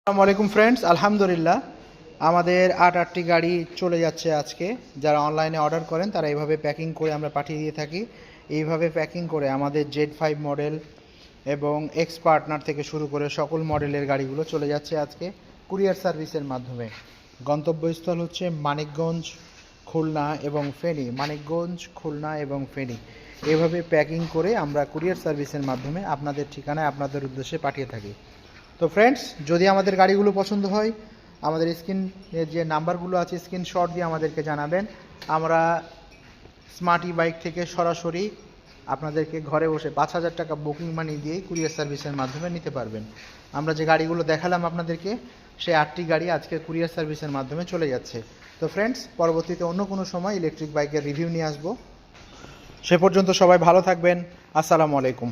আসসালামু আলাইকুম ফ্রেন্ডস, আলহামদুলিল্লাহ আমাদের ৮টি গাড়ি চলে যাচ্ছে আজকে। যারা অনলাইনে অর্ডার করেন তারা এইভাবে প্যাকিং করে আমরা পাঠিয়ে দিয়ে থাকি। এইভাবে প্যাকিং করে আমাদের Z5 মডেল এবং এক্স পার্টনার থেকে শুরু করে সকল মডেলের গাড়িগুলো চলে যাচ্ছে আজকে কুরিয়ার সার্ভিসের মাধ্যমে। গন্তব্যস্থল হচ্ছে মানিকগঞ্জ, খুলনা এবং ফেনী। মানিকগঞ্জ, খুলনা এবং ফেনী এভাবে প্যাকিং করে আমরা কুরিয়ার সার্ভিসের মাধ্যমে আপনাদের ঠিকানায় আপনাদের উদ্দেশ্যে পাঠিয়ে থাকি। তো ফ্রেন্ডস, যদি আমাদের গাড়িগুলো পছন্দ হয় আমাদের স্ক্রিনে যে নাম্বারগুলো আছে স্ক্রিনশট দিয়ে আমাদেরকে জানাবেন। আমরা স্মার্ট বাইক থেকে সরাসরি আপনাদেরকে ঘরে বসে ৫,০০০ টাকা বুকিং মানি দিয়েই কুরিয়ার সার্ভিসের মাধ্যমে নিতে পারবেন। আমরা যে গাড়িগুলো দেখালাম আপনাদেরকে সেই ৮টি গাড়ি আজকে কুরিয়ার সার্ভিসের মাধ্যমে চলে যাচ্ছে। তো ফ্রেন্ডস, পরবর্তীতে অন্য কোনো সময় ইলেকট্রিক বাইকের রিভিউ নিয়ে আসবো। সে পর্যন্ত সবাই ভালো থাকবেন। আসসালামু আলাইকুম।